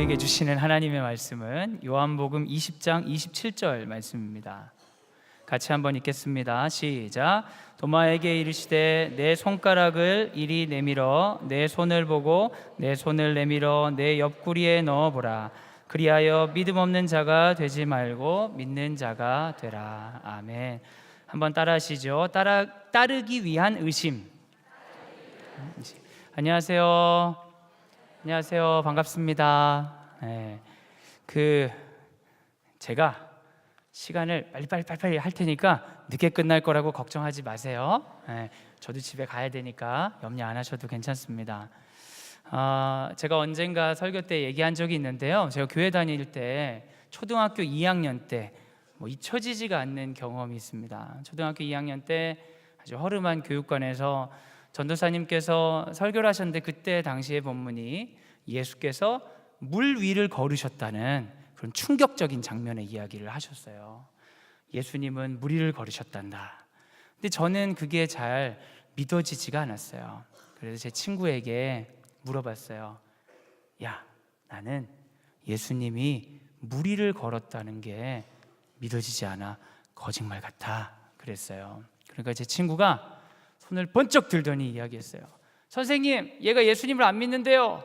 우리에게 주시는 하나님의 말씀은 요한복음 20장 27절 말씀입니다. 같이 한번 읽겠습니다. 시작. 도마에게 이르시되 내 손가락을 이리 내밀어 내 손을 보고 내 손을 내밀어 내 옆구리에 넣어보라. 그리하여 믿음 없는 자가 되지 말고 믿는 자가 되라. 아멘. 한번 따라하시죠. 따르기 위한 의심. 안녕하세요. 안녕하세요. 반갑습니다. 네. 제가 시간을 빨리빨리 할 테니까 늦게 끝날 거라고 걱정하지 마세요. 네. 저도 집에 가야 되니까 염려 안 하셔도 괜찮습니다. 제가 언젠가 설교 때 얘기한 적이 있는데요. 제가 교회 다닐 때 초등학교 2학년 때 잊혀지지가 않는 경험이 있습니다. 초등학교 2학년 때 아주 허름한 교육관에서 전도사님께서 설교를 하셨는데 그때 당시의 본문이 예수께서 물 위를 걸으셨다는 그런 충격적인 장면의 이야기를 하셨어요. 예수님은 물 위를 걸으셨단다. 근데 저는 그게 잘 믿어지지가 않았어요. 그래서 제 친구에게 물어봤어요. 야, 나는 예수님이 물 위를 걸었다는 게 믿어지지 않아. 거짓말 같아. 그랬어요. 그러니까 제 친구가 손을 번쩍 들더니 이야기했어요. 선생님, 얘가 예수님을 안 믿는데요.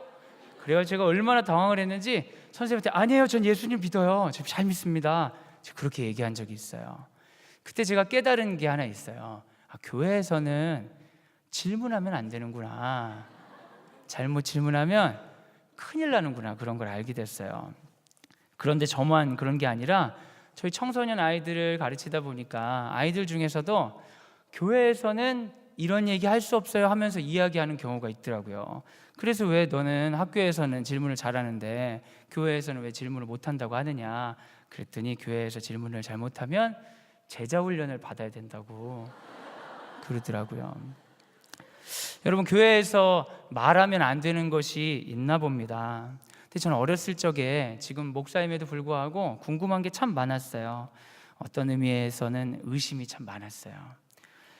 그래요. 제가 얼마나 당황을 했는지 선생님한테 아니에요, 전 예수님 믿어요. 저 잘 믿습니다. 제가 그렇게 얘기한 적이 있어요. 그때 제가 깨달은 게 하나 있어요. 교회에서는 질문하면 안 되는구나. 잘못 질문하면 큰일 나는구나. 그런 걸 알게 됐어요. 그런데 저만 그런 게 아니라 저희 청소년 아이들을 가르치다 보니까 아이들 중에서도 교회에서는 이런 얘기 할 수 없어요 하면서 이야기하는 경우가 있더라고요. 그래서 왜 너는 학교에서는 질문을 잘하는데 교회에서는 왜 질문을 못한다고 하느냐. 그랬더니 교회에서 질문을 잘못하면 제자 훈련을 받아야 된다고 그러더라고요. 여러분, 교회에서 말하면 안 되는 것이 있나 봅니다. 근데 저는 어렸을 적에 지금 목사임에도 불구하고 궁금한 게 참 많았어요. 어떤 의미에서는 의심이 참 많았어요.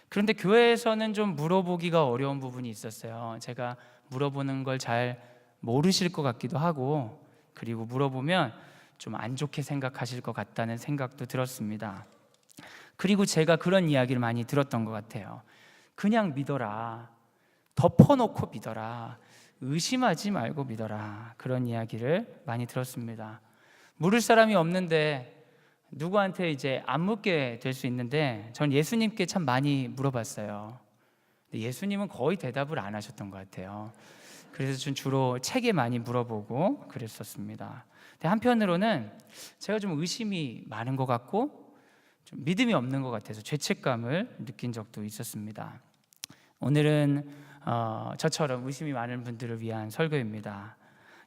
그런데 교회에서는 좀 물어보기가 어려운 부분이 있었어요. 제가 물어보는 걸 잘 모르실 것 같기도 하고, 그리고 물어보면 좀 안 좋게 생각하실 것 같다는 생각도 들었습니다. 그리고 제가 그런 이야기를 많이 들었던 것 같아요. 그냥 믿어라. 덮어놓고 믿어라. 의심하지 말고 믿어라. 그런 이야기를 많이 들었습니다. 물을 사람이 없는데 누구한테 이제 안 묻게 될 수 있는데 전 예수님께 참 많이 물어봤어요. 근데 예수님은 거의 대답을 안 하셨던 것 같아요. 그래서 전 주로 책에 많이 물어보고 그랬었습니다. 근데 한편으로는 제가 좀 의심이 많은 것 같고 좀 믿음이 없는 것 같아서 죄책감을 느낀 적도 있었습니다. 오늘은 저처럼 의심이 많은 분들을 위한 설교입니다.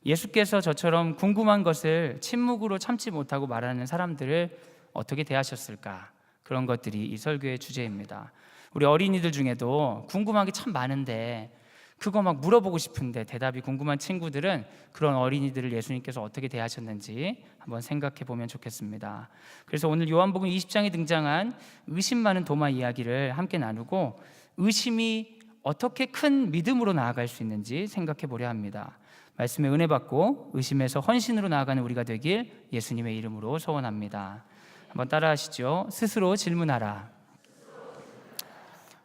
예수께서 저처럼 궁금한 것을 침묵으로 참지 못하고 말하는 사람들을 어떻게 대하셨을까? 그런 것들이 이 설교의 주제입니다. 우리 어린이들 중에도 궁금한 게 참 많은데 그거 막 물어보고 싶은데 대답이 궁금한 친구들은 그런 어린이들을 예수님께서 어떻게 대하셨는지 한번 생각해 보면 좋겠습니다. 그래서 오늘 요한복음 20장에 등장한 의심 많은 도마 이야기를 함께 나누고 의심이 어떻게 큰 믿음으로 나아갈 수 있는지 생각해 보려 합니다. 말씀에 은혜 받고 의심에서 헌신으로 나아가는 우리가 되길 예수님의 이름으로 소원합니다. 한번 따라하시죠. 스스로 질문하라.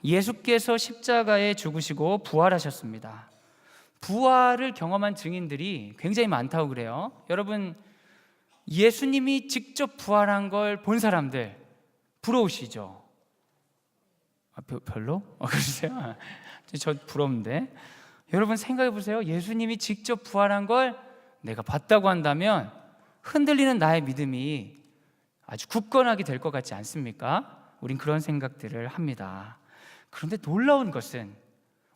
예수께서 십자가에 죽으시고 부활하셨습니다. 부활을 경험한 증인들이 굉장히 많다고 그래요. 여러분, 예수님이 직접 부활한 걸 본 사람들 부러우시죠? 별로? 그러세요? 저 부러운데. 여러분 생각해 보세요. 예수님이 직접 부활한 걸 내가 봤다고 한다면 흔들리는 나의 믿음이 아주 굳건하게 될 것 같지 않습니까? 우린 그런 생각들을 합니다. 그런데 놀라운 것은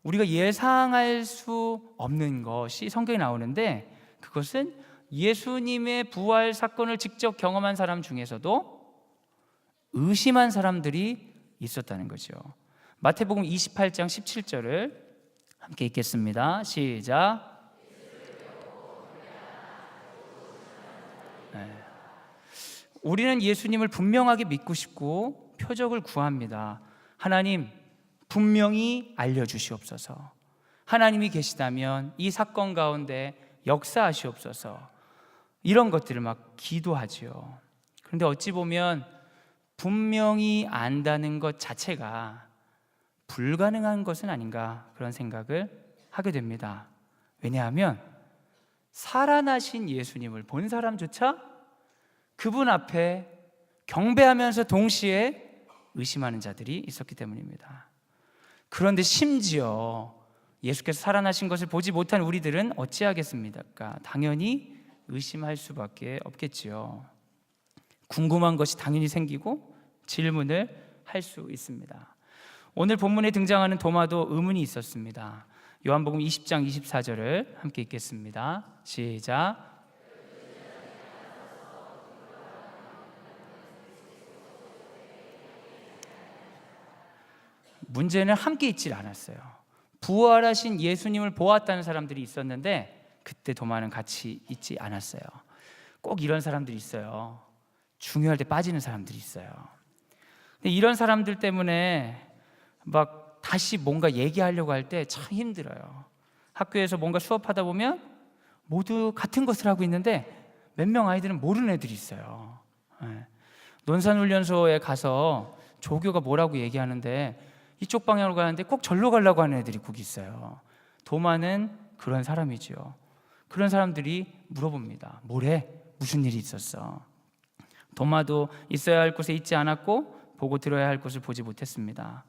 우리가 예상할 수 없는 것이 성경에 나오는데 그것은 예수님의 부활 사건을 직접 경험한 사람 중에서도 의심한 사람들이 있었다는 거죠. 마태복음 28장 17절을 함께 읽겠습니다. 시작. 우리는 예수님을 분명하게 믿고 싶고 표적을 구합니다. 하나님, 분명히 알려주시옵소서. 하나님이 계시다면 이 사건 가운데 역사하시옵소서. 이런 것들을 막 기도하지요. 그런데 어찌 보면 분명히 안다는 것 자체가 불가능한 것은 아닌가, 그런 생각을 하게 됩니다. 왜냐하면 살아나신 예수님을 본 사람조차 그분 앞에 경배하면서 동시에 의심하는 자들이 있었기 때문입니다. 그런데 심지어 예수께서 살아나신 것을 보지 못한 우리들은 어찌하겠습니까? 당연히 의심할 수밖에 없겠지요. 궁금한 것이 당연히 생기고 질문을 할 수 있습니다. 오늘 본문에 등장하는 도마도 의문이 있었습니다. 요한복음 20장 24절을 함께 읽겠습니다. 시작. 문제는 함께 있질 않았어요. 부활하신 예수님을 보았다는 사람들이 있었는데 그때 도마는 같이 있지 않았어요. 꼭 이런 사람들이 있어요. 중요할 때 빠지는 사람들이 있어요. 근데 이런 사람들 때문에 막 다시 뭔가 얘기하려고 할 때 참 힘들어요. 학교에서 뭔가 수업하다 보면 모두 같은 것을 하고 있는데 몇 명 아이들은 모르는 애들이 있어요. 논산훈련소에 가서 조교가 뭐라고 얘기하는데 이쪽 방향으로 가는데 꼭 절로 가려고 하는 애들이 꼭 있어요. 도마는 그런 사람이죠. 그런 사람들이 물어봅니다. 뭐래? 무슨 일이 있었어? 도마도 있어야 할 곳에 있지 않았고 보고 들어야 할 곳을 보지 못했습니다.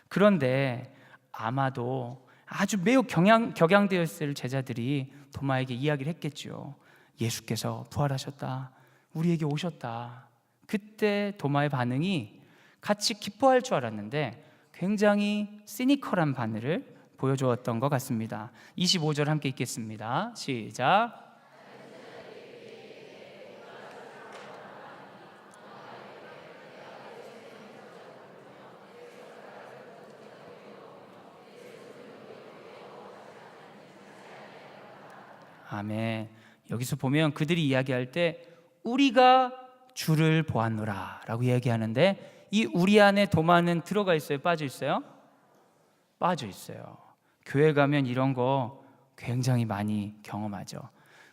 그런데 아마도 아주 매우 격양되어 있을 제자들이 도마에게 이야기를 했겠죠. 예수께서 부활하셨다. 우리에게 오셨다. 그때 도마의 반응이 같이 기뻐할 줄 알았는데 굉장히 시니컬한 반응을 보여주었던 것 같습니다. 25절 함께 읽겠습니다. 시작. 아멘. 여기서 보면 그들이 이야기할 때 우리가 주를 보았노라 라고 이야기하는데 이 우리 안에 도마는 들어가 있어요? 빠져 있어요? 빠져 있어요. 교회 가면 이런 거 굉장히 많이 경험하죠.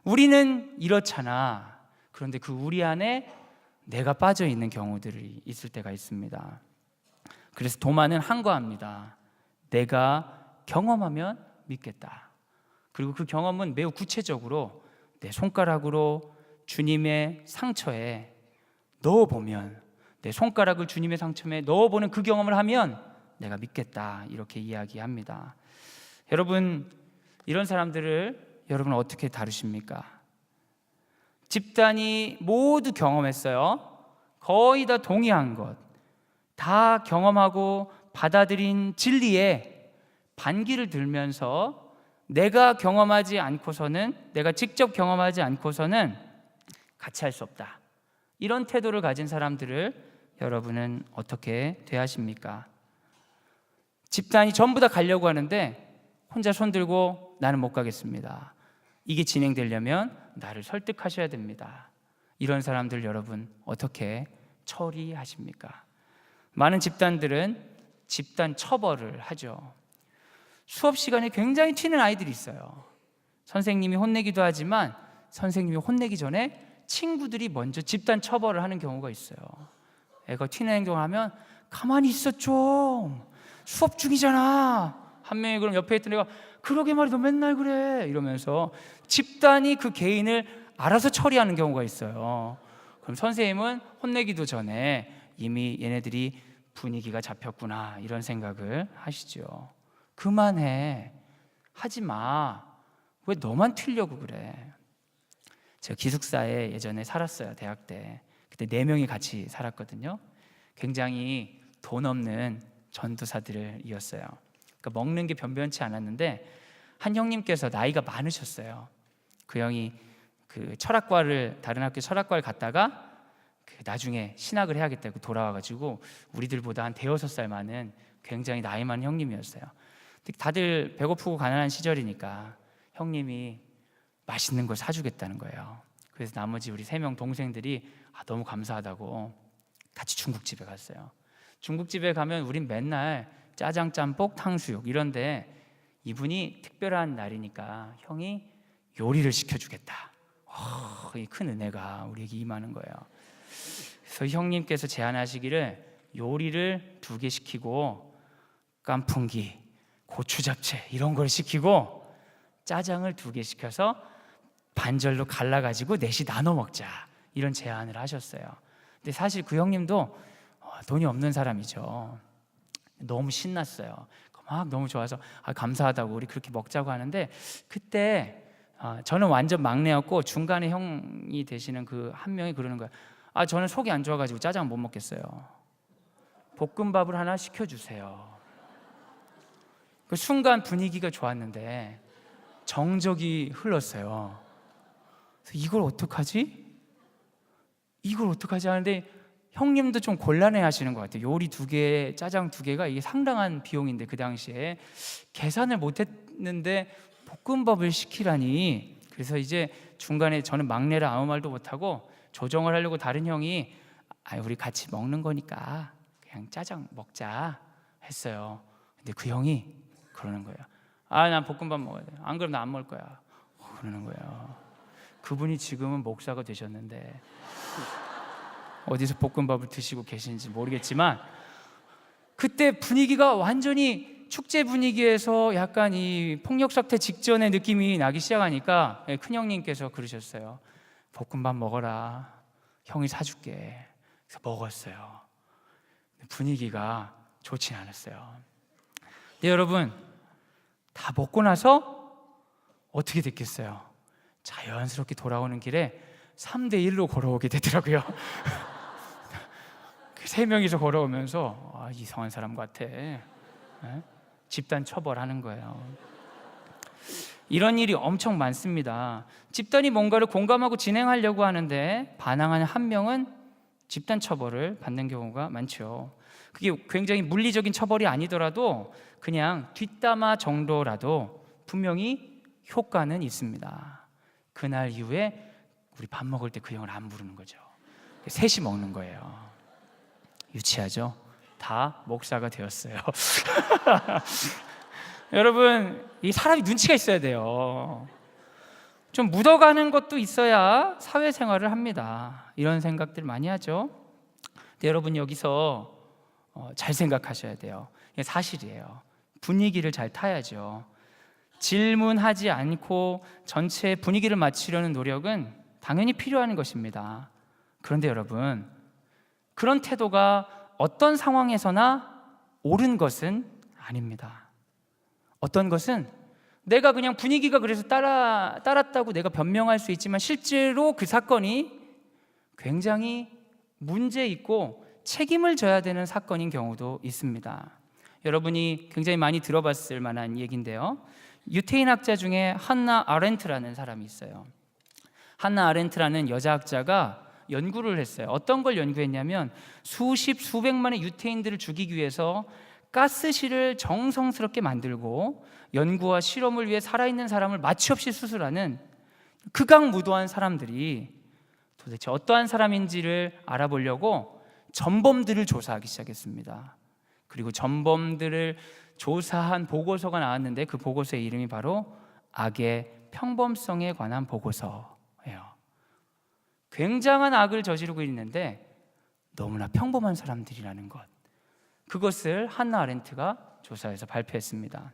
우리는 이렇잖아. 그런데 그 우리 안에 내가 빠져 있는 경우들이 있을 때가 있습니다. 그래서 도마는 한거합니다. 내가 경험하면 믿겠다. 그리고 그 경험은 매우 구체적으로 내 손가락으로 주님의 상처에 넣어보면, 내 손가락을 주님의 상처에 넣어보는 그 경험을 하면 내가 믿겠다, 이렇게 이야기합니다. 여러분, 이런 사람들을 여러분은 어떻게 다루십니까? 집단이 모두 경험했어요. 거의 다 동의한 것, 다 경험하고 받아들인 진리에 반기를 들면서 내가 경험하지 않고서는, 내가 직접 경험하지 않고서는 같이 할 수 없다, 이런 태도를 가진 사람들을 여러분은 어떻게 대하십니까? 집단이 전부 다 가려고 하는데 혼자 손들고 나는 못 가겠습니다. 이게 진행되려면 나를 설득하셔야 됩니다. 이런 사람들 여러분 어떻게 처리하십니까? 많은 집단들은 집단 처벌을 하죠. 수업 시간에 굉장히 튀는 아이들이 있어요. 선생님이 혼내기도 하지만 선생님이 혼내기 전에 친구들이 먼저 집단 처벌을 하는 경우가 있어요. 애가 튀는 행동을 하면 가만히 있어 좀, 수업 중이잖아. 한 명이 그럼 옆에 있던 애가 그러게 말이야 너 맨날 그래 이러면서 집단이 그 개인을 알아서 처리하는 경우가 있어요. 그럼 선생님은 혼내기도 전에 이미 얘네들이 분위기가 잡혔구나, 이런 생각을 하시죠. 그만해, 하지마, 왜 너만 튀려고 그래? 제가 기숙사에 예전에 살았어요. 대학 때. 그때 4명이 같이 살았거든요. 굉장히 돈 없는 전도사들이었어요. 그러니까 먹는 게 변변치 않았는데 한 형님께서 나이가 많으셨어요. 그 형이 그 철학과를, 다른 학교 철학과를 갔다가 그 나중에 신학을 해야겠다고 돌아와가지고 우리들보다 한 대여섯 살 많은 굉장히 나이 많은 형님이었어요. 다들 배고프고 가난한 시절이니까 형님이 맛있는 걸 사주겠다는 거예요. 그래서 나머지 우리 3명 동생들이 너무 감사하다고 같이 중국집에 갔어요. 중국집에 가면 우린 맨날 짜장, 짬뽕, 탕수육 이런데 이분이 특별한 날이니까 형이 요리를 시켜주겠다. 이 큰 은혜가 우리에게 임하는 거예요. 그래서 형님께서 제안하시기를 요리를 2개 시키고 깐풍기, 고추 잡채 이런 걸 시키고 짜장을 2개 시켜서 반절로 갈라가지고 넷이 나눠 먹자, 이런 제안을 하셨어요. 근데 사실 그 형님도 돈이 없는 사람이죠. 너무 신났어요. 막 너무 좋아서 감사하다고 우리 그렇게 먹자고 하는데, 그때 저는 완전 막내였고 중간에 형이 되시는 그 한 명이 그러는 거예요. 저는 속이 안 좋아가지고 짜장 못 먹겠어요. 볶음밥을 하나 시켜주세요. 그 순간 분위기가 좋았는데 정적이 흘렀어요. 그래서 이걸 어떡하지? 이걸 어떡하지 하는데 형님도 좀 곤란해 하시는 것 같아요. 요리 2개, 짜장 2개가 이게 상당한 비용인데 그 당시에 계산을 못 했는데 볶음밥을 시키라니. 그래서 이제 중간에 저는 막내라 아무 말도 못하고 조정을 하려고 다른 형이 우리 같이 먹는 거니까 그냥 짜장 먹자 했어요. 근데 그 형이 그러는 거예요. 난 볶음밥 먹어야 돼. 안 그러면 나 안 먹을 거야. 그러는 거예요. 그분이 지금은 목사가 되셨는데 어디서 볶음밥을 드시고 계신지 모르겠지만, 그때 분위기가 완전히 축제 분위기에서 약간 이 폭력 사태 직전의 느낌이 나기 시작하니까 큰형님께서 그러셨어요. 볶음밥 먹어라, 형이 사줄게. 그래서 먹었어요. 분위기가 좋진 않았어요. 근데 여러분, 다 먹고 나서 어떻게 됐겠어요? 자연스럽게 돌아오는 길에 3대1로 걸어오게 되더라고요. 3명이서 걸어오면서 이상한 사람 같아. 집단 처벌하는 거예요. 이런 일이 엄청 많습니다. 집단이 뭔가를 공감하고 진행하려고 하는데 반항하는 한 명은 집단 처벌을 받는 경우가 많죠. 그게 굉장히 물리적인 처벌이 아니더라도 그냥 뒷담화 정도라도 분명히 효과는 있습니다. 그날 이후에 우리 밥 먹을 때 그 형을 안 부르는 거죠. 셋이 먹는 거예요. 유치하죠? 다 목사가 되었어요. 여러분, 이 사람이 눈치가 있어야 돼요. 좀 묻어가는 것도 있어야 사회생활을 합니다. 이런 생각들 많이 하죠. 근데 여러분, 여기서 잘 생각하셔야 돼요. 이게 사실이에요. 분위기를 잘 타야죠. 질문하지 않고 전체 분위기를 맞추려는 노력은 당연히 필요한 것입니다. 그런데 여러분, 그런 태도가 어떤 상황에서나 옳은 것은 아닙니다. 어떤 것은 내가 그냥 분위기가 그래서 따랐다고 내가 변명할 수 있지만 실제로 그 사건이 굉장히 문제 있고 책임을 져야 되는 사건인 경우도 있습니다. 여러분이 굉장히 많이 들어봤을 만한 얘기인데요. 유태인학자 중에 한나 아렌트라는 사람이 있어요. 한나 아렌트라는 여자학자가 연구를 했어요. 어떤 걸 연구했냐면 수백만의 유태인들을 죽이기 위해서 가스실을 정성스럽게 만들고 연구와 실험을 위해 살아있는 사람을 마취 없이 수술하는 극악무도한 사람들이 도대체 어떠한 사람인지를 알아보려고 전범들을 조사하기 시작했습니다. 그리고 전범들을 조사한 보고서가 나왔는데 그 보고서의 이름이 바로 악의 평범성에 관한 보고서예요. 굉장한 악을 저지르고 있는데 너무나 평범한 사람들이라는 것, 그것을 한나 아렌트가 조사해서 발표했습니다.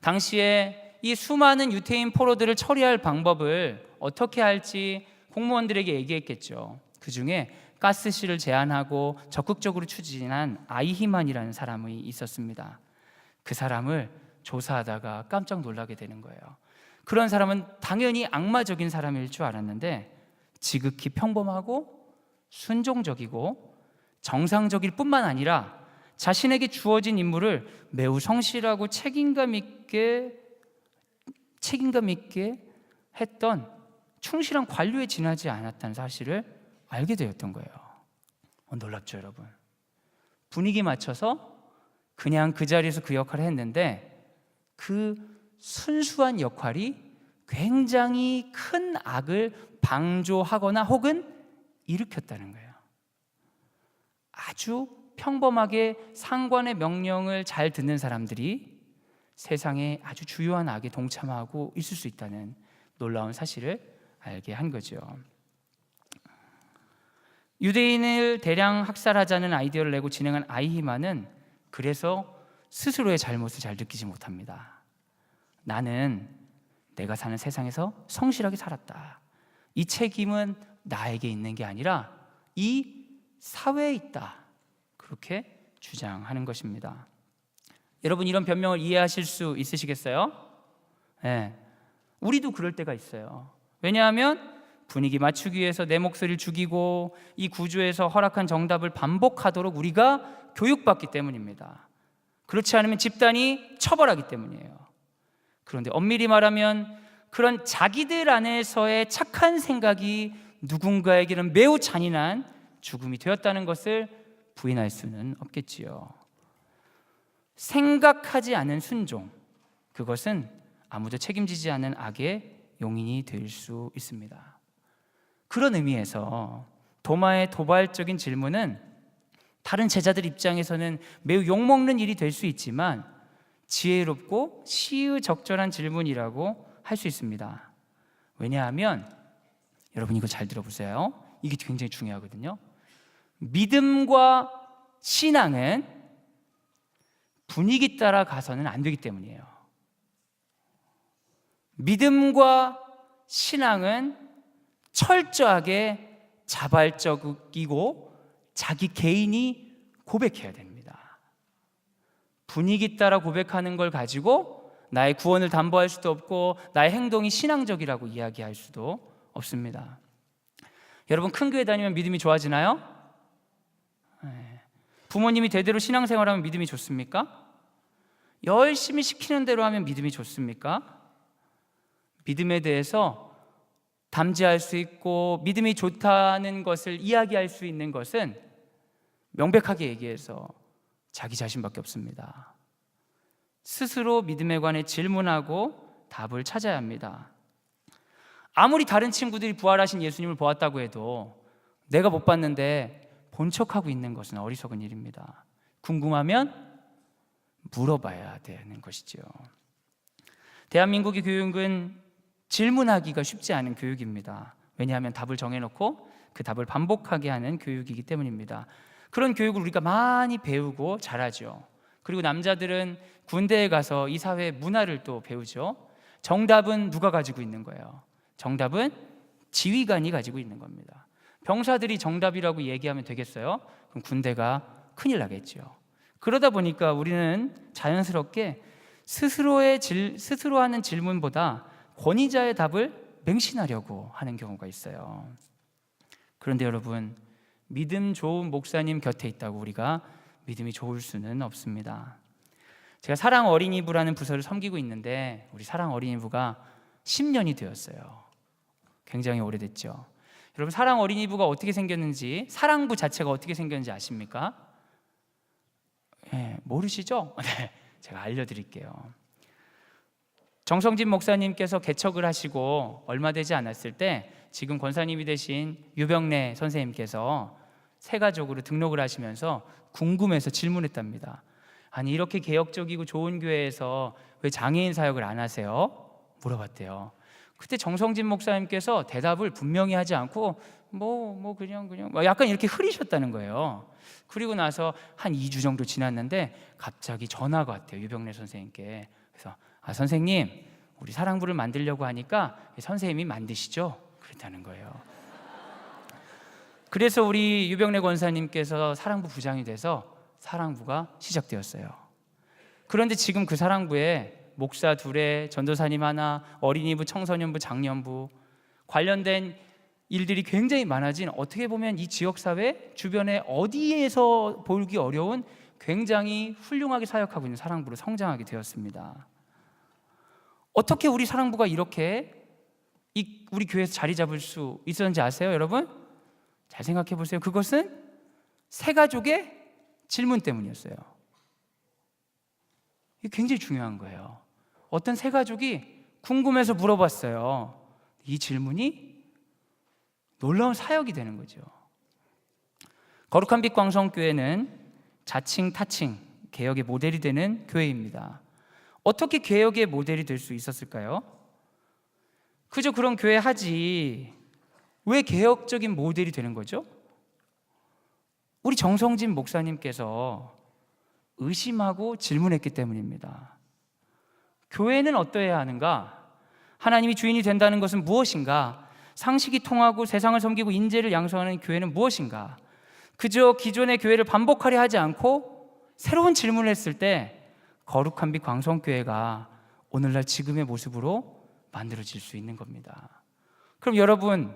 당시에 이 수많은 유태인 포로들을 처리할 방법을 어떻게 할지 공무원들에게 얘기했겠죠. 그 중에 가스실을 제안하고 적극적으로 추진한 아이히만이라는 사람이 있었습니다. 그 사람을 조사하다가 깜짝 놀라게 되는 거예요. 그런 사람은 당연히 악마적인 사람일 줄 알았는데 지극히 평범하고 순종적이고 정상적일 뿐만 아니라 자신에게 주어진 임무를 매우 성실하고 책임감 있게 했던 충실한 관료에 지나지 않았다는 사실을 알게 되었던 거예요. 놀랍죠, 여러분? 분위기 맞춰서 그냥 그 자리에서 그 역할을 했는데 그 순수한 역할이 굉장히 큰 악을 방조하거나 혹은 일으켰다는 거예요. 아주 평범하게 상관의 명령을 잘 듣는 사람들이 세상에 아주 주요한 악에 동참하고 있을 수 있다는 놀라운 사실을 알게 한 거죠. 유대인을 대량 학살하자는 아이디어를 내고 진행한 아이히만은 그래서 스스로의 잘못을 잘 느끼지 못합니다. 나는 내가 사는 세상에서 성실하게 살았다. 이 책임은 나에게 있는 게 아니라 이 사회에 있다. 그렇게 주장하는 것입니다. 여러분, 이런 변명을 이해하실 수 있으시겠어요? 네. 우리도 그럴 때가 있어요. 왜냐하면 분위기 맞추기 위해서 내 목소리를 죽이고 이 구조에서 허락한 정답을 반복하도록 우리가 교육받기 때문입니다. 그렇지 않으면 집단이 처벌하기 때문이에요. 그런데 엄밀히 말하면 그런 자기들 안에서의 착한 생각이 누군가에게는 매우 잔인한 죽음이 되었다는 것을 부인할 수는 없겠지요. 생각하지 않은 순종, 그것은 아무도 책임지지 않은 악의 용인이 될 수 있습니다. 그런 의미에서 도마의 도발적인 질문은 다른 제자들 입장에서는 매우 욕먹는 일이 될 수 있지만 지혜롭고 시의적절한 질문이라고 할 수 있습니다. 왜냐하면 여러분, 이거 잘 들어보세요. 이게 굉장히 중요하거든요. 믿음과 신앙은 분위기 따라 가서는 안 되기 때문이에요. 믿음과 신앙은 철저하게 자발적이고 자기 개인이 고백해야 됩니다. 분위기 따라 고백하는 걸 가지고 나의 구원을 담보할 수도 없고 나의 행동이 신앙적이라고 이야기할 수도 없습니다. 여러분, 큰 교회 다니면 믿음이 좋아지나요? 부모님이 대대로 신앙생활하면 믿음이 좋습니까? 열심히 시키는 대로 하면 믿음이 좋습니까? 믿음에 대해서 담지할 수 있고 믿음이 좋다는 것을 이야기할 수 있는 것은 명백하게 얘기해서 자기 자신밖에 없습니다. 스스로 믿음에 관해 질문하고 답을 찾아야 합니다. 아무리 다른 친구들이 부활하신 예수님을 보았다고 해도 내가 못 봤는데 본 척하고 있는 것은 어리석은 일입니다. 궁금하면 물어봐야 되는 것이죠. 대한민국의 교육은 질문하기가 쉽지 않은 교육입니다. 왜냐하면 답을 정해놓고 그 답을 반복하게 하는 교육이기 때문입니다. 그런 교육을 우리가 많이 배우고 잘하죠. 그리고 남자들은 군대에 가서 이 사회의 문화를 또 배우죠. 정답은 누가 가지고 있는 거예요? 정답은 지휘관이 가지고 있는 겁니다. 병사들이 정답이라고 얘기하면 되겠어요? 그럼 군대가 큰일 나겠죠. 그러다 보니까 우리는 자연스럽게 스스로 하는 질문보다 권위자의 답을 맹신하려고 하는 경우가 있어요. 그런데 여러분, 믿음 좋은 목사님 곁에 있다고 우리가 믿음이 좋을 수는 없습니다. 제가 사랑 어린이부라는 부서를 섬기고 있는데 우리 사랑 어린이부가 10년이 되었어요. 굉장히 오래됐죠. 여러분, 사랑 어린이부가 어떻게 생겼는지, 사랑부 자체가 어떻게 생겼는지 아십니까? 모르시죠? 네, 제가 알려드릴게요. 정성진 목사님께서 개척을 하시고 얼마 되지 않았을 때 지금 권사님이 되신 유병래 선생님께서 새가족으로 등록을 하시면서 궁금해서 질문했답니다. 아니, 이렇게 개혁적이고 좋은 교회에서 왜 장애인 사역을 안 하세요? 물어봤대요. 그때 정성진 목사님께서 대답을 분명히 하지 않고 그냥 약간 이렇게 흐리셨다는 거예요. 그리고 나서 한 2주 정도 지났는데 갑자기 전화가 왔대요, 유병래 선생님께. 그래서 선생님, 우리 사랑부를 만들려고 하니까 선생님이 만드시죠? 그랬다는 거예요. 그래서 우리 유병래 권사님께서 사랑부 부장이 돼서 사랑부가 시작되었어요. 그런데 지금 그 사랑부에 목사 2, 전도사님 1, 어린이부, 청소년부, 장년부 관련된 일들이 굉장히 많아진, 어떻게 보면 이 지역사회 주변에 어디에서 보기 어려운 굉장히 훌륭하게 사역하고 있는 사랑부로 성장하게 되었습니다. 어떻게 우리 사랑부가 이렇게 우리 교회에서 자리 잡을 수 있었는지 아세요, 여러분? 잘 생각해 보세요. 그것은 새가족의 질문 때문이었어요. 이게 굉장히 중요한 거예요. 어떤 새가족이 궁금해서 물어봤어요. 이 질문이 놀라운 사역이 되는 거죠. 거룩한 빛 광성교회는 자칭 타칭 개혁의 모델이 되는 교회입니다. 어떻게 개혁의 모델이 될 수 있었을까요? 그저 그런 교회 하지 왜 개혁적인 모델이 되는 거죠? 우리 정성진 목사님께서 의심하고 질문했기 때문입니다. 교회는 어떠해야 하는가? 하나님이 주인이 된다는 것은 무엇인가? 상식이 통하고 세상을 섬기고 인재를 양성하는 교회는 무엇인가? 그저 기존의 교회를 반복하려 하지 않고 새로운 질문을 했을 때 거룩한 빛 광성교회가 오늘날 지금의 모습으로 만들어질 수 있는 겁니다. 그럼 여러분,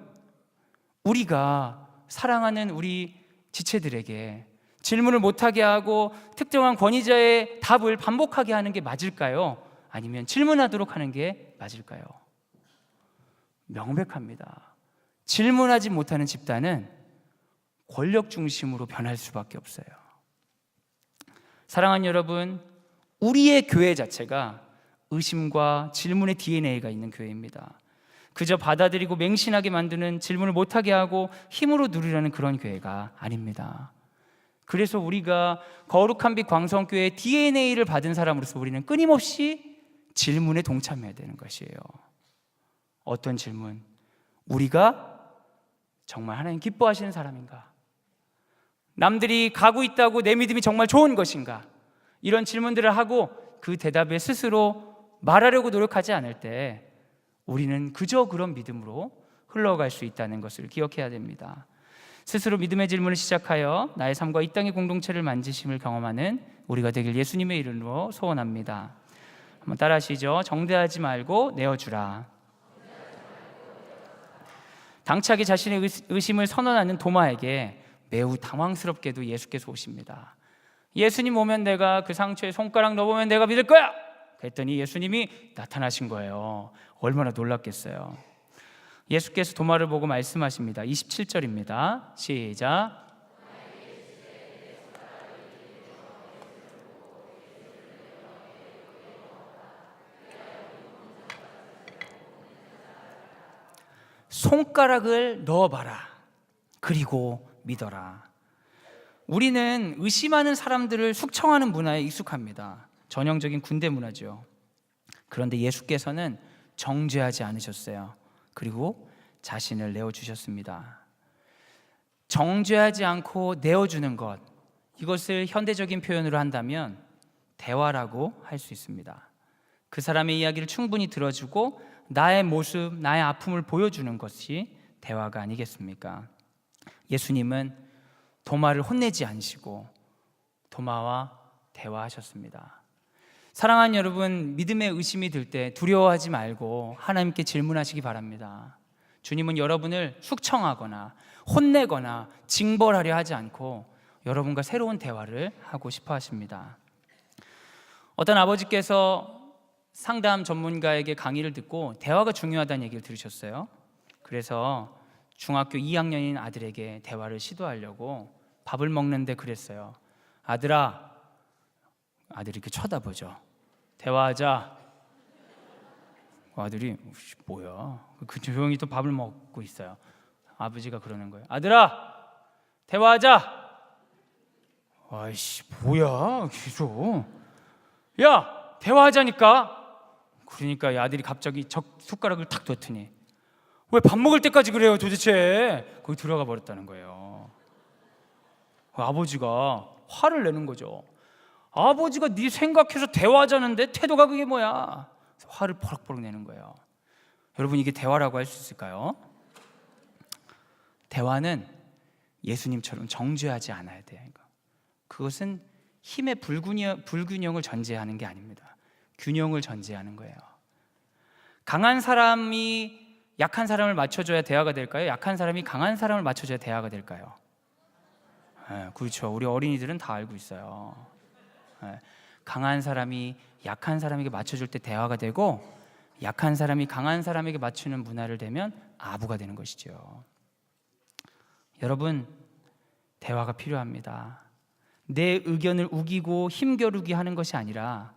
우리가 사랑하는 우리 지체들에게 질문을 못하게 하고 특정한 권위자의 답을 반복하게 하는 게 맞을까요? 아니면 질문하도록 하는 게 맞을까요? 명백합니다. 질문하지 못하는 집단은 권력 중심으로 변할 수밖에 없어요. 사랑하는 여러분, 우리의 교회 자체가 의심과 질문의 DNA가 있는 교회입니다. 그저 받아들이고 맹신하게 만드는, 질문을 못하게 하고 힘으로 누리려는 그런 교회가 아닙니다. 그래서 우리가 거룩한 빛 광성교회의 DNA를 받은 사람으로서 우리는 끊임없이 질문에 동참해야 되는 것이에요. 어떤 질문? 우리가 정말 하나님 기뻐하시는 사람인가? 남들이 가고 있다고 내 믿음이 정말 좋은 것인가? 이런 질문들을 하고 그 대답에 스스로 말하려고 노력하지 않을 때 우리는 그저 그런 믿음으로 흘러갈 수 있다는 것을 기억해야 됩니다. 스스로 믿음의 질문을 시작하여 나의 삶과 이 땅의 공동체를 만지심을 경험하는 우리가 되길 예수님의 이름으로 소원합니다. 한번 따라 하시죠. 정죄하지 말고 내어주라. 당차게 자신의 의심을 선언하는 도마에게 매우 당황스럽게도 예수께서 오십니다. 예수님 오면 내가 그 상처에 손가락 넣어보면 내가 믿을 거야! 그랬더니 예수님이 나타나신 거예요. 얼마나 놀랐겠어요. 예수께서 도마를 보고 말씀하십니다. 27절입니다. 시작. 손가락을 넣어봐라. 그리고 믿어라. 우리는 의심하는 사람들을 숙청하는 문화에 익숙합니다. 전형적인 군대 문화죠. 그런데 예수께서는 정죄하지 않으셨어요. 그리고 자신을 내어주셨습니다. 정죄하지 않고 내어주는 것, 이것을 현대적인 표현으로 한다면 대화라고 할 수 있습니다. 그 사람의 이야기를 충분히 들어주고 나의 모습, 나의 아픔을 보여주는 것이 대화가 아니겠습니까? 예수님은 도마를 혼내지 않으시고 도마와 대화하셨습니다. 사랑하는 여러분, 믿음의 의심이 들 때 두려워하지 말고 하나님께 질문하시기 바랍니다. 주님은 여러분을 숙청하거나 혼내거나 징벌하려 하지 않고 여러분과 새로운 대화를 하고 싶어 하십니다. 어떤 아버지께서 상담 전문가에게 강의를 듣고 대화가 중요하다는 얘기를 들으셨어요. 그래서 중학교 2학년인 아들에게 대화를 시도하려고 밥을 먹는데 그랬어요. 아들아, 아들이 이렇게 쳐다보죠. 대화하자. 아들이 뭐야? 그 조용히 또 밥을 먹고 있어요. 아버지가 그러는 거예요. 아들아, 대화하자. 아이씨, 뭐야? 계속. 야, 대화하자니까. 그러니까 이 아들이 갑자기 숟가락을 탁 뒀더니 왜 밥 먹을 때까지 그래요 도대체? 거기 들어가 버렸다는 거예요. 아버지가 화를 내는 거죠. 아버지가 네 생각해서 대화하자는데 태도가 그게 뭐야? 화를 버럭버럭 내는 거예요. 여러분, 이게 대화라고 할 수 있을까요? 대화는 예수님처럼 정죄하지 않아야 돼요. 그것은 힘의 불균형을 전제하는 게 아닙니다. 균형을 전제하는 거예요. 강한 사람이 약한 사람을 맞춰줘야 대화가 될까요? 약한 사람이 강한 사람을 맞춰줘야 대화가 될까요? 그렇죠. 우리 어린이들은 다 알고 있어요. 강한 사람이 약한 사람에게 맞춰줄 때 대화가 되고, 약한 사람이 강한 사람에게 맞추는 문화를 대면 아부가 되는 것이죠. 여러분, 대화가 필요합니다. 내 의견을 우기고 힘겨루기 하는 것이 아니라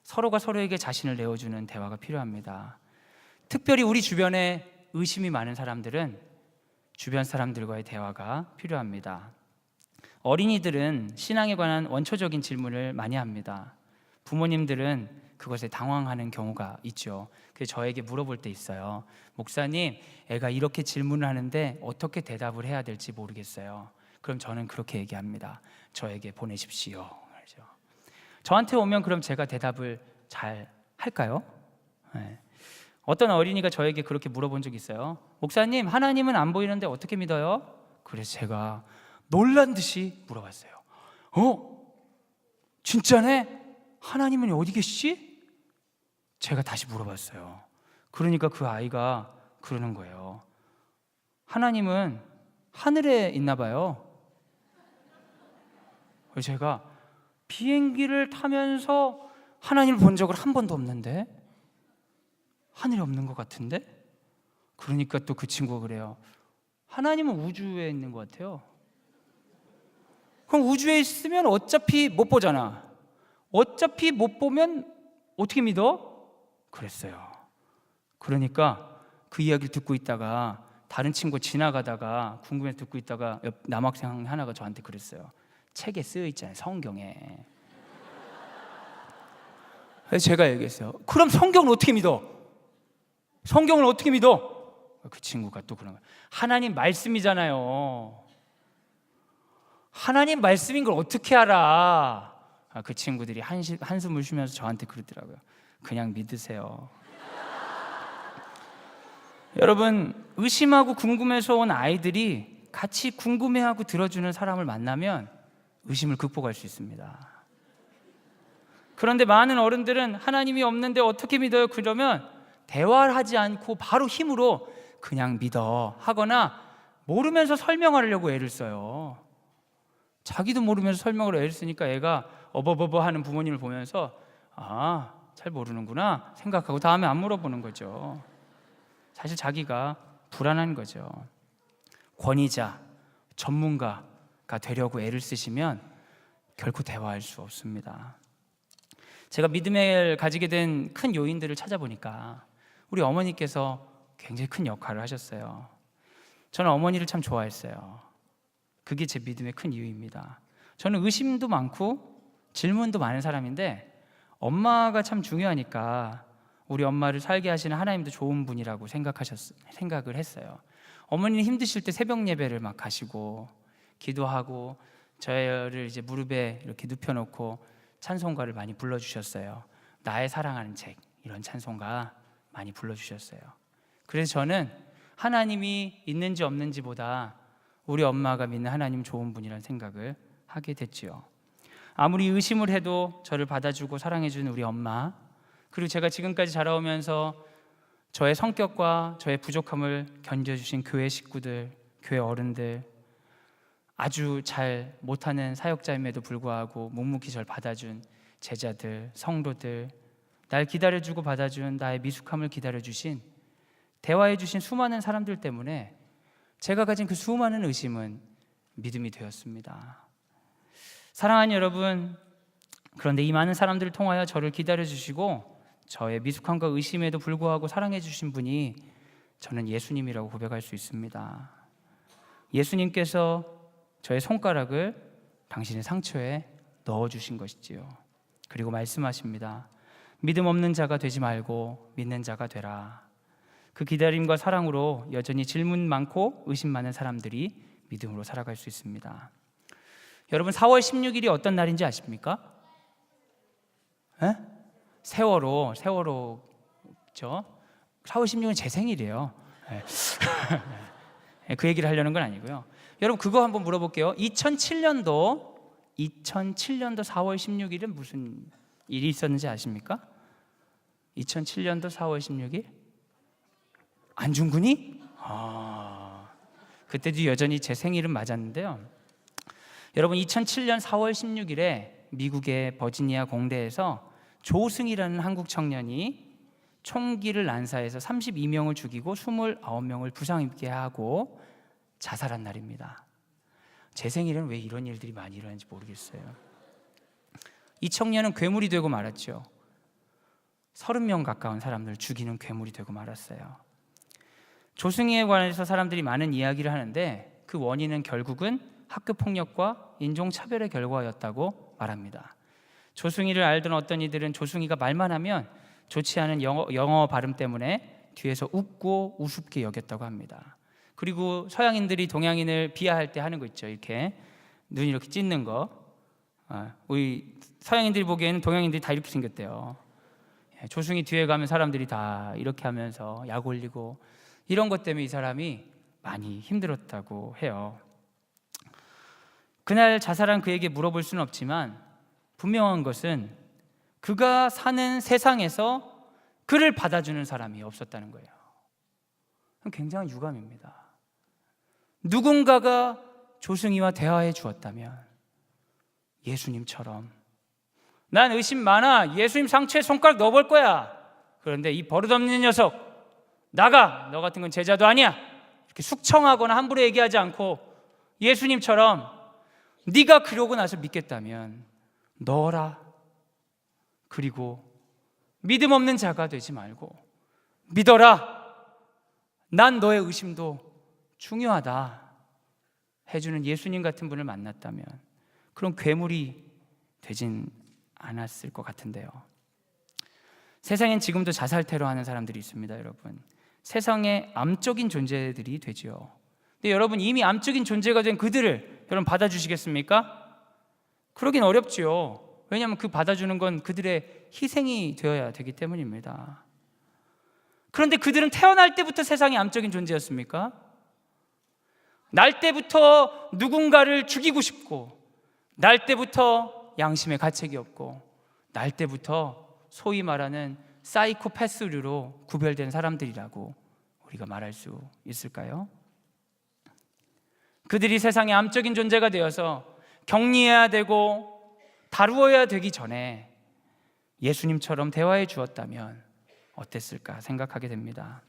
서로가 서로에게 자신을 내어주는 대화가 필요합니다. 특별히 우리 주변에 의심이 많은 사람들은 주변 사람들과의 대화가 필요합니다. 어린이들은 신앙에 관한 원초적인 질문을 많이 합니다. 부모님들은 그것에 당황하는 경우가 있죠. 그래서 저에게 물어볼 때 있어요. 목사님, 애가 이렇게 질문을 하는데 어떻게 대답을 해야 될지 모르겠어요. 그럼 저는 그렇게 얘기합니다. 저에게 보내십시오. 그렇죠. 저한테 오면 그럼 제가 대답을 잘 할까요? 네. 어떤 어린이가 저에게 그렇게 물어본 적이 있어요. 목사님, 하나님은 안 보이는데 어떻게 믿어요? 그래서 제가 놀란 듯이 물어봤어요. 진짜네? 하나님은 어디 계시지? 제가 다시 물어봤어요. 그러니까 그 아이가 그러는 거예요. 하나님은 하늘에 있나 봐요. 그래서 제가 비행기를 타면서 하나님을 본 적은 한 번도 없는데, 하늘에 없는 것 같은데? 그러니까 또 그 친구가 그래요. 하나님은 우주에 있는 것 같아요. 그럼 우주에 있으면 어차피 못 보잖아. 어차피 못 보면 어떻게 믿어? 그랬어요. 그러니까 그 이야기를 듣고 있다가 다른 친구 지나가다가 궁금해서 듣고 있다가 옆 남학생 하나가 저한테 그랬어요. 책에 쓰여 있잖아요, 성경에. 그래서 제가 얘기했어요. 그럼 성경을 어떻게 믿어? 성경을 어떻게 믿어? 그 친구가 또 그런 거예요. 하나님 말씀이잖아요. 하나님 말씀인 걸 어떻게 알아? 그 친구들이 한숨을 쉬면서 저한테 그러더라고요. 그냥 믿으세요. 여러분, 의심하고 궁금해서 온 아이들이 같이 궁금해하고 들어주는 사람을 만나면 의심을 극복할 수 있습니다. 그런데 많은 어른들은 하나님이 없는데 어떻게 믿어요? 그러면 대화를 하지 않고 바로 힘으로 그냥 믿어 하거나 모르면서 설명하려고 애를 써요. 자기도 모르면서 설명을 애를 쓰니까 애가 어버버버 하는 부모님을 보면서 잘 모르는구나 생각하고 다음에 안 물어보는 거죠. 사실 자기가 불안한 거죠. 권위자, 전문가가 되려고 애를 쓰시면 결코 대화할 수 없습니다. 제가 믿음을 가지게 된 큰 요인들을 찾아보니까 우리 어머니께서 굉장히 큰 역할을 하셨어요. 저는 어머니를 참 좋아했어요. 그게 제 믿음의 큰 이유입니다. 저는 의심도 많고 질문도 많은 사람인데 엄마가 참 중요하니까 우리 엄마를 살게 하시는 하나님도 좋은 분이라고 생각을 했어요. 어머니는 힘드실 때 새벽 예배를 막 가시고 기도하고 저를 이제 무릎에 이렇게 눕혀놓고 찬송가를 많이 불러주셨어요. 나의 사랑하는 책, 이런 찬송가 많이 불러주셨어요. 그래서 저는 하나님이 있는지 없는지보다 우리 엄마가 믿는 하나님 좋은 분이라는 생각을 하게 됐지요. 아무리 의심을 해도 저를 받아주고 사랑해주는 우리 엄마, 그리고 제가 지금까지 자라오면서 저의 성격과 저의 부족함을 견뎌주신 교회 식구들, 교회 어른들, 아주 잘 못하는 사역자임에도 불구하고 묵묵히 절 받아준 제자들, 성도들, 날 기다려주고 받아준 나의 미숙함을 기다려주신, 대화해주신 수많은 사람들 때문에 제가 가진 그 수많은 의심은 믿음이 되었습니다. 사랑하는 여러분, 그런데 이 많은 사람들을 통하여 저를 기다려주시고 저의 미숙함과 의심에도 불구하고 사랑해주신 분이 저는 예수님이라고 고백할 수 있습니다. 예수님께서 저의 손가락을 당신의 상처에 넣어주신 것이지요. 그리고 말씀하십니다. 믿음 없는 자가 되지 말고 믿는 자가 되라. 그 기다림과 사랑으로 여전히 질문 많고 의심 많은 사람들이 믿음으로 살아갈 수 있습니다. 여러분, 4월 16일이 어떤 날인지 아십니까? 세월호죠. 4월 16일은 제 생일이에요. 그 얘기를 하려는 건 아니고요. 여러분, 그거 한번 물어볼게요. 2007년도 4월 16일은 무슨 일이 있었는지 아십니까? 2007년도 4월 16일? 안중근이? 그때도 여전히 제 생일은 맞았는데요. 여러분, 2007년 4월 16일에 미국의 버지니아 공대에서 조승이라는 한국 청년이 총기를 난사해서 32명을 죽이고 29명을 부상 입게 하고 자살한 날입니다. 제 생일에는 왜 이런 일들이 많이 일어나는지 모르겠어요. 이 청년은 괴물이 되고 말았죠. 30명 가까운 사람들을 죽이는 괴물이 되고 말았어요. 조승희에 관해서 사람들이 많은 이야기를 하는데 그 원인은 결국은 학교폭력과 인종차별의 결과였다고 말합니다. 조승이를 알던 어떤 이들은 조승이가 말만 하면 좋지 않은 영어 발음 때문에 뒤에서 웃고 우습게 여겼다고 합니다. 그리고 서양인들이 동양인을 비하할 때 하는 거 있죠. 이렇게 눈 이렇게 찢는 거. 우리 서양인들이 보기에는 동양인들이 다 이렇게 생겼대요. 조승이 뒤에 가면 사람들이 다 이렇게 하면서 약 올리고, 이런 것 때문에 이 사람이 많이 힘들었다고 해요. 그날 자살한 그에게 물어볼 수는 없지만 분명한 것은 그가 사는 세상에서 그를 받아주는 사람이 없었다는 거예요. 굉장한 유감입니다. 누군가가 조승이와 대화해 주었다면, 예수님처럼 난 의심 많아, 예수님 상처에 손가락 넣어볼 거야, 그런데 이 버릇없는 녀석 나가, 너 같은 건 제자도 아니야, 이렇게 숙청하거나 함부로 얘기하지 않고 예수님처럼 네가 그러고 나서 믿겠다면 넣어라. 그리고 믿음 없는 자가 되지 말고 믿어라, 난 너의 의심도 중요하다 해주는 예수님 같은 분을 만났다면 그런 괴물이 되진 않았을 것 같은데요. 세상엔 지금도 자살 테러하는 사람들이 있습니다. 여러분, 세상에 암적인 존재들이 되지요. 근데 여러분, 이미 암적인 존재가 된 그들을 여러분 받아주시겠습니까? 그러긴 어렵지요. 왜냐하면 그 받아주는 건 그들의 희생이 되어야 되기 때문입니다. 그런데 그들은 태어날 때부터 세상에 암적인 존재였습니까? 날 때부터 누군가를 죽이고 싶고, 날 때부터 양심의 가책이 없고, 날 때부터 소위 말하는 사이코패스류로 구별된 사람들이라고 우리가 말할 수 있을까요? 그들이 세상에 암적인 존재가 되어서 격리해야 되고 다루어야 되기 전에 예수님처럼 대화해 주었다면 어땠을까 생각하게 됩니다.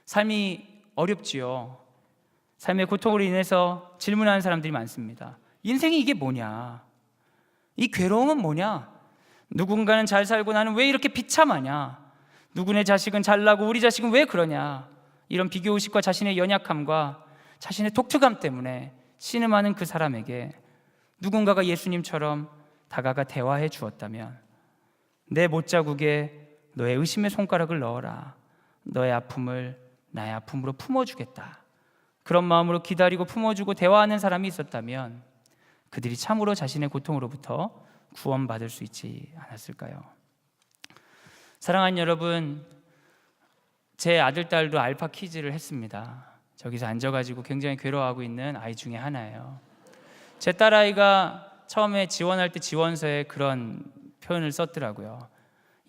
삶이 어렵지요. 삶의 고통으로 인해서 질문하는 사람들이 많습니다. 인생이 이게 뭐냐? 이 괴로움은 뭐냐? 누군가는 잘 살고 나는 왜 이렇게 비참하냐? 누구네 자식은 잘나고 우리 자식은 왜 그러냐? 이런 비교의식과 자신의 연약함과 자신의 독특함 때문에 신음하는 그 사람에게 누군가가 예수님처럼 다가가 대화해 주었다면, 내 못자국에 너의 의심의 손가락을 넣어라, 너의 아픔을 나의 아픔으로 품어주겠다, 그런 마음으로 기다리고 품어주고 대화하는 사람이 있었다면 그들이 참으로 자신의 고통으로부터 구원받을 수 있지 않았을까요? 사랑하는 여러분, 제 아들, 딸도 알파 퀴즈를 했습니다. 저기서 앉아가지고 굉장히 괴로워하고 있는 아이 중에 하나예요. 제 딸아이가 처음에 지원할 때 지원서에 그런 표현을 썼더라고요.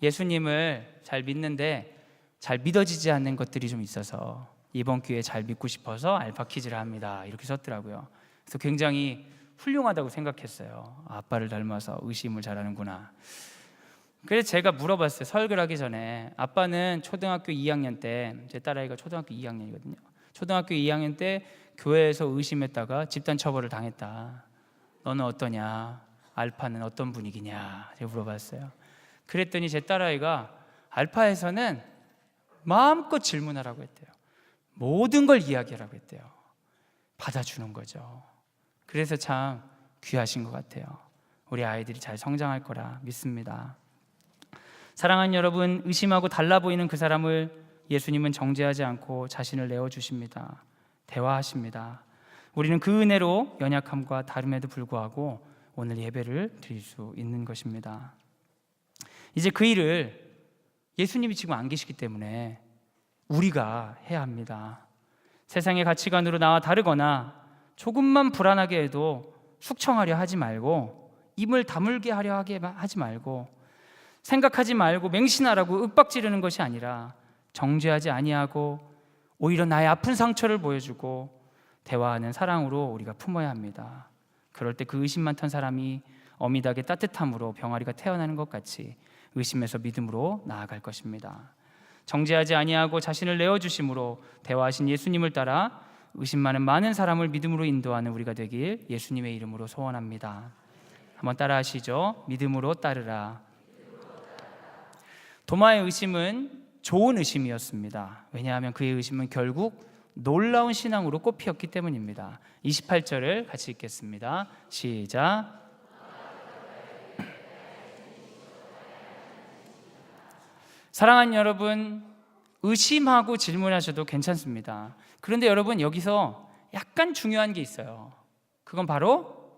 예수님을 잘 믿는데 잘 믿어지지 않는 것들이 좀 있어서 이번 기회에 잘 믿고 싶어서 알파 퀴즈를 합니다, 이렇게 썼더라고요. 그래서 굉장히 훌륭하다고 생각했어요. 아빠를 닮아서 의심을 잘하는구나. 그래서 제가 물어봤어요. 설교를 하기 전에. 아빠는 초등학교 2학년 때, 제 딸아이가 초등학교 2학년이거든요. 초등학교 2학년 때 교회에서 의심했다가 집단 처벌을 당했다. 너는 어떠냐? 알파는 어떤 분위기냐? 제가 물어봤어요. 그랬더니 제 딸아이가 알파에서는 마음껏 질문하라고 했대요. 모든 걸 이야기하라고 했대요. 받아주는 거죠. 그래서 참 귀하신 것 같아요. 우리 아이들이 잘 성장할 거라 믿습니다. 사랑하는 여러분, 의심하고 달라 보이는 그 사람을 예수님은 정죄하지 않고 자신을 내어주십니다. 대화하십니다. 우리는 그 은혜로 연약함과 다름에도 불구하고 오늘 예배를 드릴 수 있는 것입니다. 이제 그 일을 예수님이 지금 안 계시기 때문에 우리가 해야 합니다. 세상의 가치관으로 나와 다르거나 조금만 불안하게 해도 숙청하려 하지 말고, 입을 다물게 하려 하지 말고, 생각하지 말고 맹신하라고 윽박지르는 것이 아니라 정죄하지 아니하고 오히려 나의 아픈 상처를 보여주고 대화하는 사랑으로 우리가 품어야 합니다. 그럴 때 그 의심 많던 사람이 어미닭의 따뜻함으로 병아리가 태어나는 것 같이 의심에서 믿음으로 나아갈 것입니다. 정죄하지 아니하고 자신을 내어주심으로 대화하신 예수님을 따라 의심 많은 많은 사람을 믿음으로 인도하는 우리가 되길 예수님의 이름으로 소원합니다. 한번 따라하시죠. 믿음으로 따르라. 도마의 의심은 좋은 의심이었습니다. 왜냐하면 그의 의심은 결국 놀라운 신앙으로 꽃피었기 때문입니다. 28절을 같이 읽겠습니다. 시작. 사랑하는 여러분, 의심하고 질문하셔도 괜찮습니다. 그런데 여러분, 여기서 약간 중요한 게 있어요. 그건 바로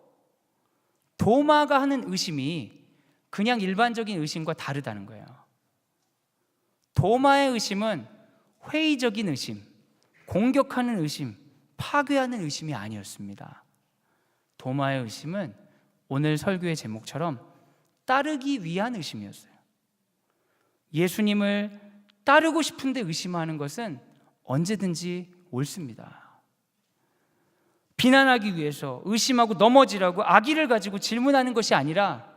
도마가 하는 의심이 그냥 일반적인 의심과 다르다는 거예요. 도마의 의심은 회의적인 의심, 공격하는 의심, 파괴하는 의심이 아니었습니다. 도마의 의심은 오늘 설교의 제목처럼 따르기 위한 의심이었어요. 예수님을 따르고 싶은데 의심하는 것은 언제든지 옳습니다. 비난하기 위해서 의심하고 넘어지라고 악의를 가지고 질문하는 것이 아니라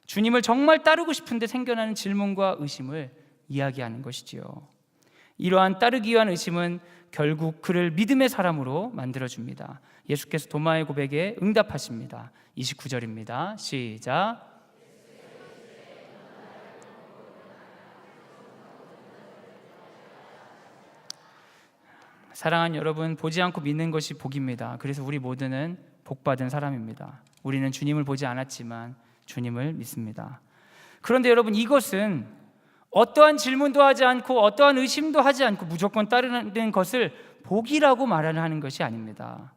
주님을 정말 따르고 싶은데 생겨나는 질문과 의심을 이야기하는 것이지요. 이러한 따르기 위한 의심은 결국 그를 믿음의 사람으로 만들어줍니다. 예수께서 도마의 고백에 응답하십니다. 29절입니다. 시작. 사랑하는 여러분, 보지 않고 믿는 것이 복입니다. 그래서 우리 모두는 복받은 사람입니다. 우리는 주님을 보지 않았지만 주님을 믿습니다. 그런데 여러분, 이것은 어떠한 질문도 하지 않고 어떠한 의심도 하지 않고 무조건 따르는 것을 복이라고 말하는 것이 아닙니다.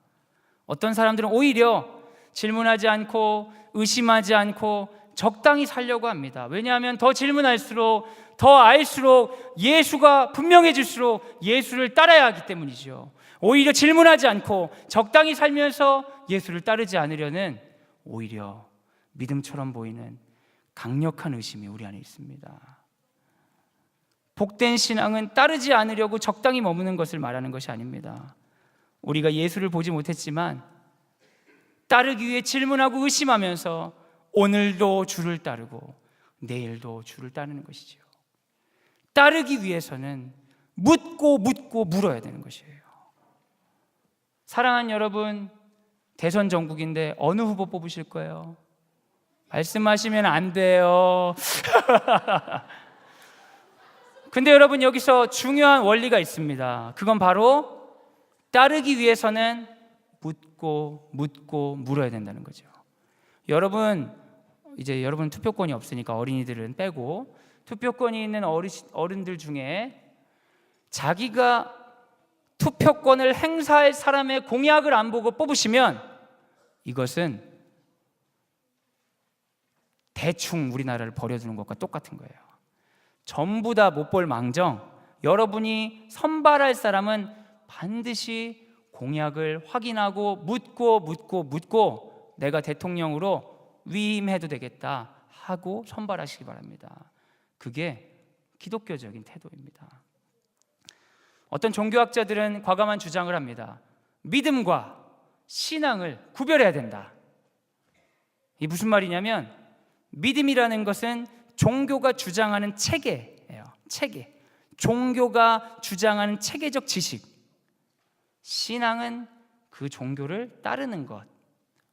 어떤 사람들은 오히려 질문하지 않고 의심하지 않고 적당히 살려고 합니다. 왜냐하면 더 질문할수록, 더 알수록, 예수가 분명해질수록 예수를 따라야 하기 때문이죠. 오히려 질문하지 않고 적당히 살면서 예수를 따르지 않으려는 오히려 믿음처럼 보이는 강력한 의심이 우리 안에 있습니다. 복된 신앙은 따르지 않으려고 적당히 머무는 것을 말하는 것이 아닙니다. 우리가 예수를 보지 못했지만 따르기 위해 질문하고 의심하면서 오늘도 주를 따르고 내일도 주를 따르는 것이지요. 따르기 위해서는 묻고 물어야 되는 것이에요. 사랑하는 여러분, 대선 전국인데 어느 후보 뽑으실 거예요? 말씀하시면 안 돼요. 근데 여러분, 여기서 중요한 원리가 있습니다. 그건 바로 따르기 위해서는 묻고 물어야 된다는 거죠. 여러분, 이제 여러분 투표권이 없으니까 어린이들은 빼고 투표권이 있는 어른들 중에 자기가 투표권을 행사할 사람의 공약을 안 보고 뽑으시면 이것은 대충 우리나라를 버려두는 것과 똑같은 거예요. 전부 다 못 볼 망정, 여러분이 선발할 사람은 반드시 공약을 확인하고 묻고 내가 대통령으로 위임해도 되겠다 하고 선발하시기 바랍니다. 그게 기독교적인 태도입니다. 어떤 종교학자들은 과감한 주장을 합니다. 믿음과 신앙을 구별해야 된다. 이게 무슨 말이냐면, 믿음이라는 것은 종교가 주장하는 체계예요. 체계. 종교가 주장하는 체계적 지식. 신앙은 그 종교를 따르는 것.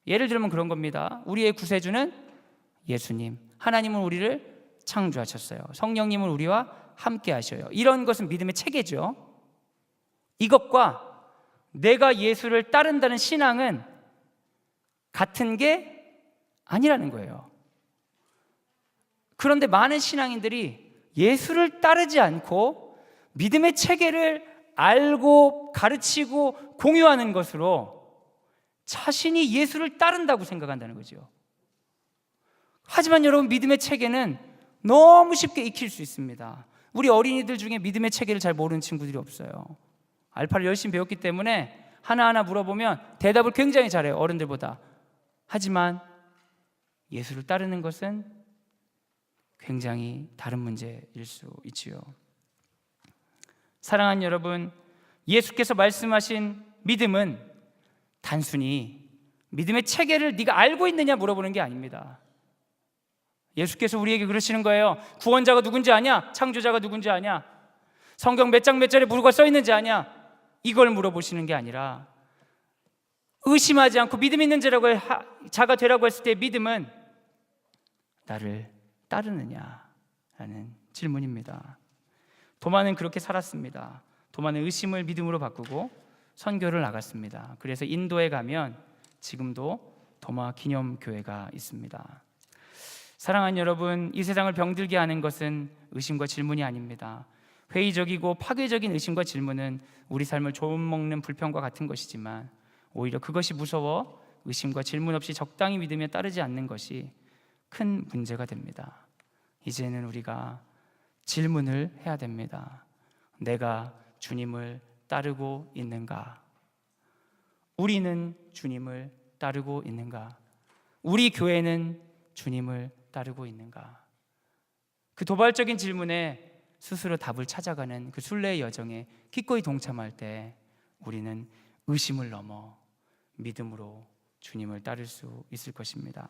예를 들면 그런 겁니다. 우리의 구세주는 예수님, 하나님은 우리를 창조하셨어요. 성령님은 우리와 함께 하셔요. 이런 것은 믿음의 체계죠. 이것과 내가 예수를 따른다는 신앙은 같은 게 아니라는 거예요. 그런데 많은 신앙인들이 예수를 따르지 않고 믿음의 체계를 알고 가르치고 공유하는 것으로 자신이 예수를 따른다고 생각한다는 거죠. 하지만 여러분, 믿음의 체계는 너무 쉽게 익힐 수 있습니다. 우리 어린이들 중에 믿음의 체계를 잘 모르는 친구들이 없어요. 알파를 열심히 배웠기 때문에 하나하나 물어보면 대답을 굉장히 잘해요, 어른들보다. 하지만 예수를 따르는 것은 굉장히 다른 문제일 수 있지요. 사랑하는 여러분, 예수께서 말씀하신 믿음은 단순히 믿음의 체계를 네가 알고 있느냐 물어보는 게 아닙니다. 예수께서 우리에게 그러시는 거예요. 구원자가 누군지 아냐? 창조자가 누군지 아냐? 성경 몇 장 몇 절에 뭐가 써 있는지 아냐? 이걸 물어보시는 게 아니라, 의심하지 않고 믿음 있는 자가 되라고 했을 때 믿음은 나를 따르느냐라는 질문입니다. 도마는 그렇게 살았습니다. 도마는 의심을 믿음으로 바꾸고 선교를 나갔습니다. 그래서 인도에 가면 지금도 도마 기념교회가 있습니다. 사랑하는 여러분, 이 세상을 병들게 하는 것은 의심과 질문이 아닙니다. 회의적이고 파괴적인 의심과 질문은 우리 삶을 조음먹는 불평과 같은 것이지만 오히려 그것이 무서워 의심과 질문 없이 적당히 믿으며 따르지 않는 것이 큰 문제가 됩니다. 이제는 우리가 질문을 해야 됩니다. 내가 주님을 따르고 있는가? 우리는 주님을 따르고 있는가? 우리 교회는 주님을 따르고 있는가? 그 도발적인 질문에 스스로 답을 찾아가는 그 순례의 여정에 기꺼이 동참할 때 우리는 의심을 넘어 믿음으로 주님을 따를 수 있을 것입니다.